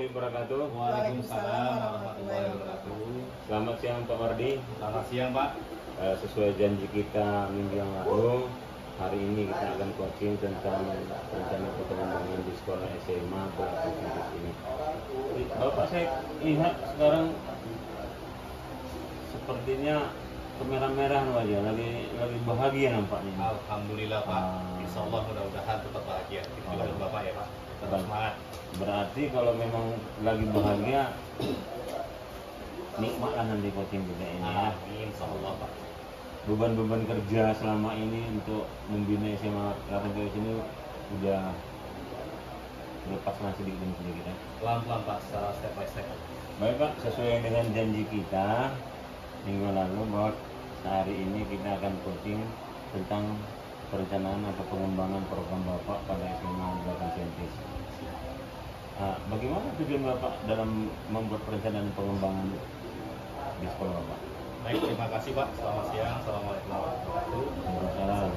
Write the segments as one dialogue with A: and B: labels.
A: warahmatullahi wabarakatuh.
B: Waalaikumsalam warahmatullahi wabarakatuh.
A: Selamat siang Pak Wardi.
B: Selamat siang Pak.
A: Sesuai janji kita minggu yang lalu, hari ini kita akan coaching tentang rencana pengembangan di sekolah SMA Pelaku Kampus ini. Bapak, saya lihat sekarang sepertinya kemerah-merahan wajah, lagi bahagia nampaknya.
B: Alhamdulillah Pak. Insya Allah mudah-mudahan tetap bahagia. Kita juga dengan Bapak ya Pak. Tetap semangat.
A: Berarti kalau memang lagi bahagia, nikmatlah nanti coaching kita ini ya.
B: Insya Allah Pak.
A: Beban-beban kerja selama ini untuk membina SMA Pelaku Kampus ini udah lepaskan sedikit demi sedikit ya.
B: Pelan-pelan Pak, secara step by step.
A: Baik Pak, sesuai dengan janji kita minggu lalu bahwa hari ini kita akan coaching tentang perencanaan atau pengembangan program Bapak pada SMA Belakang Sentis. Bagaimana tujuan Bapak dalam membuat perencanaan pengembangan di sekolah Bapak?
B: Baik, terima kasih Pak. Selamat siang. Assalamualaikum warahmatullahi wabarakatuh.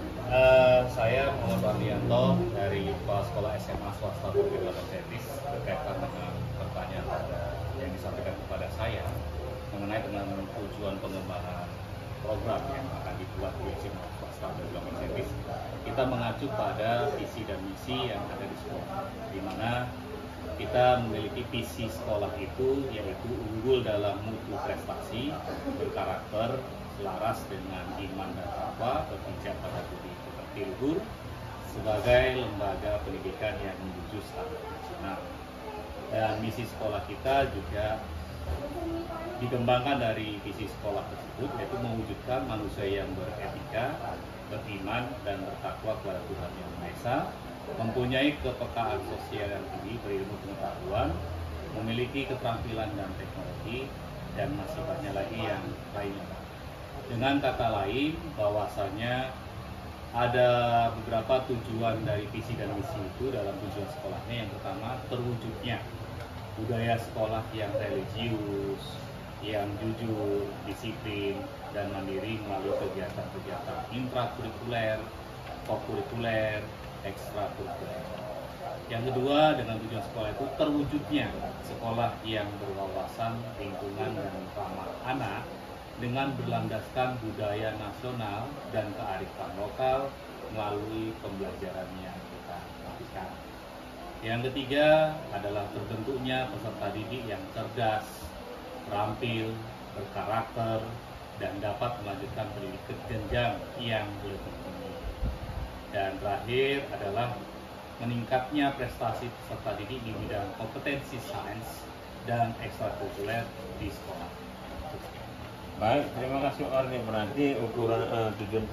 B: Saya Muhammad Wardianto dari Kepala Sekolah SMA Swasta Negeri Belakang Sentis berkaitan dengan pertanyaan yang disampaikan kepada saya mengenai dengan tujuan pengembangan program yang akan dibuat di SMA Swasta Negeri Belakang Sentis. Kita mengacu pada visi dan misi yang ada di sekolah, di mana kita memiliki visi sekolah itu yaitu unggul dalam mutu prestasi, berkarakter, selaras dengan iman dan takwa, berpijak pada budi pekerti luhur, sebagai lembaga pendidikan yang menuju standar nasional. Dan misi sekolah kita juga dikembangkan dari visi sekolah tersebut, yaitu mewujudkan manusia yang beretika, beriman, dan bertakwa kepada Tuhan Yang Maha Esa, mempunyai kepekaan sosial yang tinggi, berilmu pengetahuan, memiliki keterampilan dan teknologi, dan masih banyak lagi yang lainnya. Dengan kata lain, bahwasanya ada beberapa tujuan dari visi dan misi itu dalam tujuan sekolahnya. Yang pertama, terwujudnya budaya sekolah yang religius, yang jujur, disiplin, dan mandiri melalui kegiatan-kegiatan intrakurikuler, kokurikuler, ekstrakurikuler. Yang kedua, dengan tujuan sekolah itu terwujudnya sekolah yang berwawasan lingkungan dan ramah anak dengan berlandaskan budaya nasional dan kearifan lokal melalui pembelajaran yang kita lakukan. Yang ketiga adalah terbentuknya peserta didik yang cerdas, terampil, berkarakter, dan dapat melanjutkan pendidikan jenjang yang lebih tinggi. Dan terakhir adalah meningkatnya prestasi peserta didik di bidang kompetensi sains dan ekstrakurikuler di sekolah.
A: Baik, terima kasih Pak Wardi. Berarti ukuran tujuan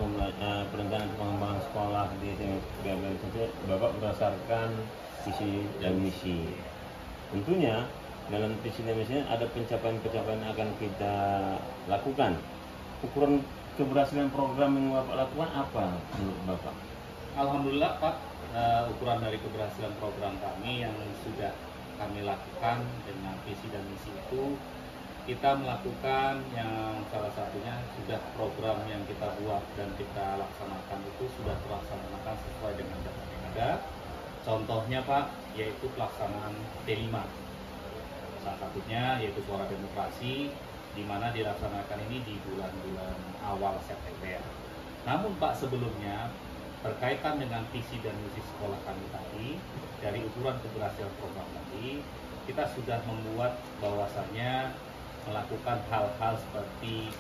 A: perencanaan pengembangan sekolah di SMA Bapak berdasarkan visi dan misi. Tentunya dalam visi dan misinya ada pencapaian-pencapaian yang akan kita lakukan. Ukuran keberhasilan program yang Bapak lakukan apa menurut Bapak?
B: Alhamdulillah Pak, ukuran dari keberhasilan program kami yang sudah kami lakukan dengan visi dan misi itu, kita melakukan yang salah satunya sudah program yang kita buat dan kita laksanakan itu sudah terlaksanakan sesuai dengan data yang ada. Contohnya Pak, yaitu pelaksanaan T5. Salah satunya yaitu Suara Demokrasi, di mana dilaksanakan ini di bulan-bulan awal September. Namun Pak, sebelumnya berkaitan dengan visi dan misi sekolah kami tadi, dari ukuran keberhasilan program tadi, kita sudah membuat bahwasannya melakukan hal-hal seperti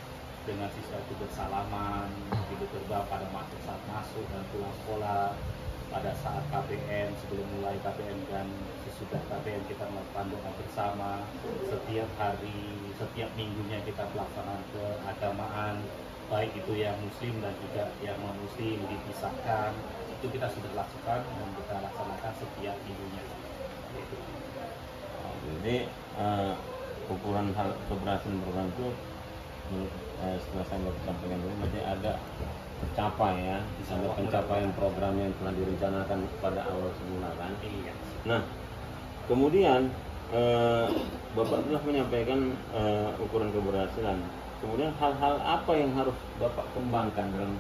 B: dengan siswa itu bersalaman, pintu gerbang pada saat masuk dan pulang sekolah, pada saat KBM, sebelum mulai KBM dan sesudah KBM kita melakukan doa bersama, setiap hari, setiap minggunya kita pelaksanaan keagamaan, baik itu yang muslim dan juga yang non muslim dipisahkan, itu kita sudah lakukan dan kita laksanakan setiap minggunya.
A: Jadi ukuran hal keberhasilan program itu setelah saya sampaikan dulu berarti ada tercapai ya, ada pencapaian program yang telah direncanakan pada awal semula kan.
B: Iya.
A: Nah, kemudian Bapak telah menyampaikan ukuran keberhasilan. Kemudian hal-hal apa yang harus Bapak kembangkan dalam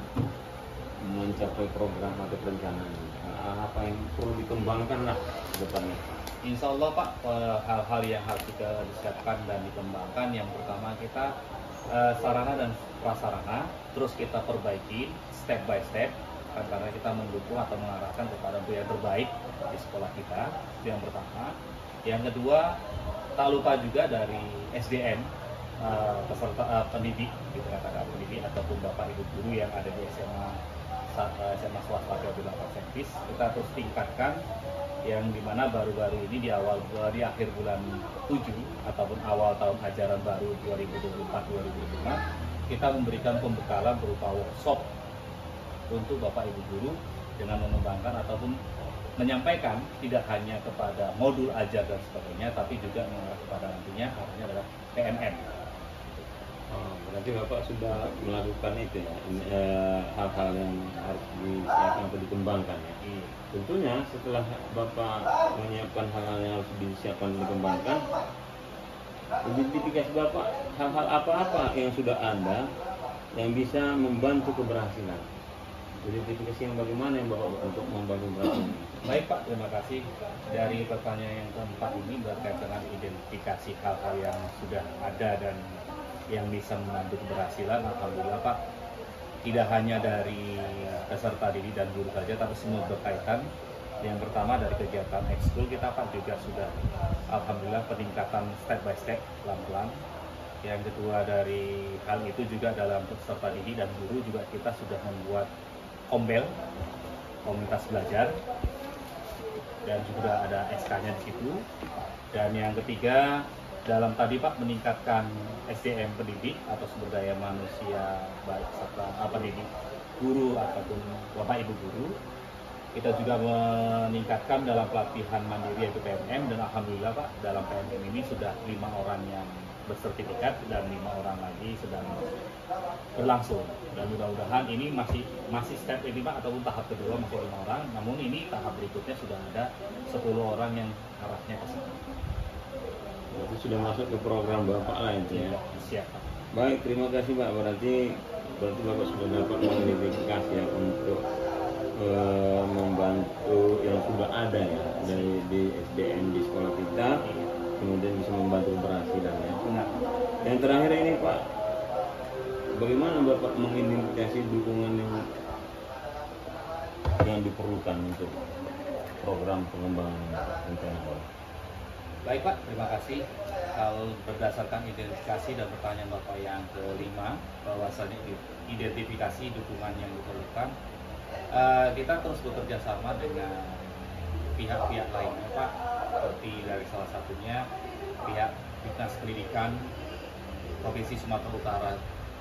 A: mencapai program atau perencanaan? Apa yang perlu dikembangkan lah ke depannya?
B: Insya Allah Pak, hal-hal yang harus kita disiapkan dan dikembangkan, yang pertama kita sarana dan prasarana terus kita perbaiki step by step, kan, karena kita mendukung atau mengarahkan kepada yang terbaik di sekolah kita. Itu yang pertama. Yang kedua, tak lupa juga dari SDM, peserta pendidik, gitu katakan pendidik ataupun bapak ibu guru yang ada di SMA swasta PAB 8 Sentis, kita terus tingkatkan, yang dimana baru-baru ini di akhir bulan 7 ataupun awal tahun ajaran baru 2024-2025, kita memberikan pembekalan berupa workshop untuk bapak ibu guru dengan mengembangkan ataupun menyampaikan tidak hanya kepada modul ajar dan sebagainya, tapi juga mengarah kepada nantinya arahnya adalah PNM.
A: Oh, berarti Bapak sudah melakukan itu ya, hal-hal yang harus disiapkan atau dikembangkan ya. Tentunya setelah Bapak menyiapkan hal-hal yang harus disiapkan dan dikembangkan, identifikasi Bapak hal-hal apa-apa yang sudah ada yang bisa membantu keberhasilan. Identifikasi yang bagaimana yang Bapak untuk membantu keberhasilan?
B: Baik Pak, terima kasih. Dari pertanyaan yang keempat ini berkaitan dengan identifikasi hal-hal yang sudah ada dan yang bisa membantu keberhasilan. Alhamdulillah Pak, tidak hanya dari peserta didik dan guru saja, tapi semua berkaitan. Yang pertama dari kegiatan ekskul kita Pak juga sudah alhamdulillah peningkatan step by step, pelan-pelan. Yang kedua dari hal itu juga dalam peserta didik dan guru juga kita sudah membuat kombel, komunitas belajar, dan juga ada SK-nya di situ. Dan yang ketiga dalam tadi Pak meningkatkan SDM pendidik atau sumber daya manusia baik serta pendidik guru ataupun bapak ibu guru, kita juga meningkatkan dalam pelatihan mandiri yaitu PNM, dan alhamdulillah Pak dalam PNM ini sudah 5 orang yang bersertifikat dan 5 orang lagi sedang berlangsung, dan mudah-mudahan ini masih step ini Pak ataupun tahap kedua masih 5 orang, namun ini tahap berikutnya sudah ada 10 orang yang arahnya ke sana.
A: Itu sudah masuk ke program Bapak lah itu ya.
B: Siap Pak.
A: Baik, terima kasih Pak. Berarti Bapak sudah dapat mengidentifikasi ya untuk membantu yang sudah ada ya dari di SDM di sekolah kita, kemudian bisa membantu keberhasilan ya.
B: Benar.
A: Yang terakhir ini Pak, bagaimana Bapak mengidentifikasi dukungan yang diperlukan untuk program pengembangan rencana?
B: Baik Pak, terima kasih. Kalau berdasarkan identifikasi dan pertanyaan Bapak yang kelima, bahwasanya identifikasi dukungan yang diperlukan, kita terus bekerja sama dengan pihak-pihak lainnya Pak, seperti dari salah satunya pihak Dinas Pendidikan Provinsi Sumatera Utara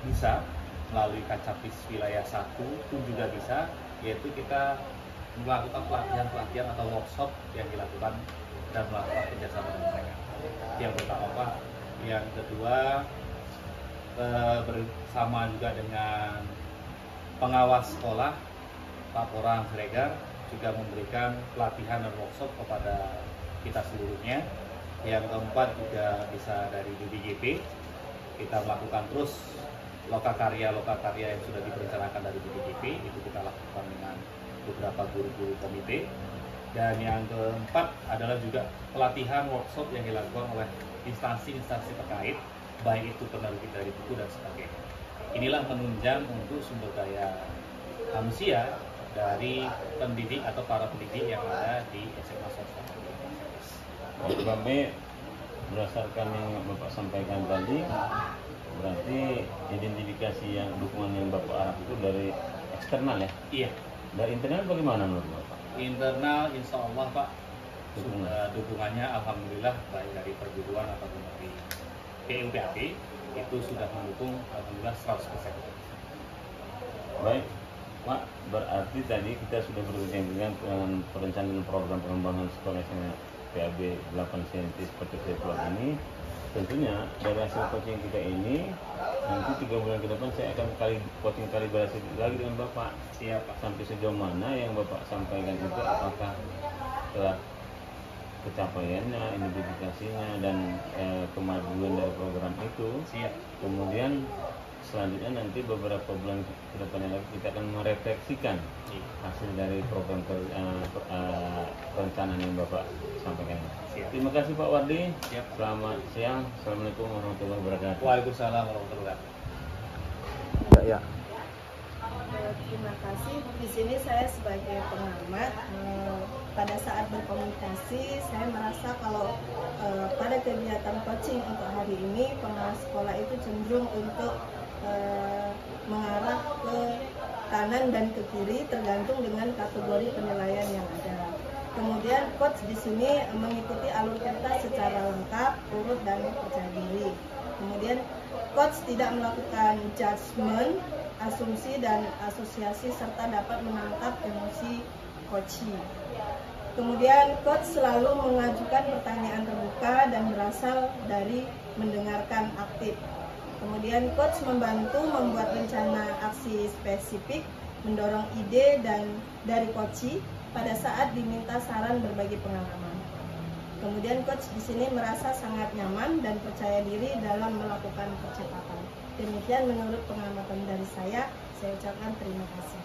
B: bisa, melalui Kacapis Wilayah 1 pun juga bisa, yaitu kita melakukan pelatihan-pelatihan atau workshop yang dilakukan dan melakukan kerjasama dengan mereka. Yang pertama Pak. Yang kedua, bersama juga dengan pengawas sekolah Pak Porang Siregar juga memberikan pelatihan dan workshop kepada kita seluruhnya. Yang keempat juga bisa dari BPJP, kita melakukan terus lokakarya yang sudah direncanakan dari BPJP, itu kita lakukan dengan beberapa guru-guru komite. Dan yang keempat adalah juga pelatihan workshop yang dilakukan oleh instansi-instansi terkait, baik itu penerbit dari buku dan sebagainya. Inilah menunjang untuk sumber daya manusia dari pendidik atau para pendidik yang ada di SMA swasta.
A: Bapak berdasarkan yang Bapak sampaikan tadi, berarti identifikasi yang dukungan yang Bapak arah itu dari eksternal ya?
B: Iya.
A: Dari internal bagaimana menurut Bapak?
B: Internal insya Allah Pak, dukungannya alhamdulillah baik dari perguruan ataupun dari PUPAP itu sudah mendukung alhamdulillah 100%.
A: Baik Pak, berarti tadi kita sudah berbincang dengan perencanaan program pengembangan sekolah SMA PAB 8 Sentis seperti virtual ini. Tentunya dari hasil coaching kita ini, nanti 3 bulan ke depan saya akan coaching kalibrasi lagi dengan Bapak.
B: Siap Pak.
A: Sampai sejauh mana yang Bapak sampaikan itu, apakah telah pencapaiannya, identifikasinya, dan kemajuan dari program itu.
B: Siap.
A: Kemudian selanjutnya nanti beberapa bulan ke depannya lagi kita akan merefleksikan hasil dari program perencanaan yang Bapak sampaikan.
B: Siap.
A: Terima kasih Pak Wardi.
B: Siap.
A: Selamat siang. Assalamualaikum warahmatullahi wabarakatuh.
B: Waalaikumsalam warahmatullahi wabarakatuh.
A: Ya.
C: Terima kasih. Di sini saya sebagai pengamat, pada saat berkomunikasi saya merasa kalau pada kegiatan coaching untuk hari ini pengawas sekolah itu cenderung untuk mengarah ke kanan dan ke kiri tergantung dengan kategori penilaian yang ada. Kemudian coach di sini mengikuti alur kertas secara lengkap, urut dan percaya diri. Kemudian coach tidak melakukan judgement, asumsi dan asosiasi serta dapat menangkap emosi coachee. Kemudian coach selalu mengajukan pertanyaan terbuka dan berasal dari mendengarkan aktif. Kemudian coach membantu membuat rencana aksi spesifik, mendorong ide dan dari coachee pada saat diminta saran berbagi pengalaman. Kemudian coach di sini merasa sangat nyaman dan percaya diri dalam melakukan percepatan. Demikian menurut pengamatan dari saya ucapkan terima kasih.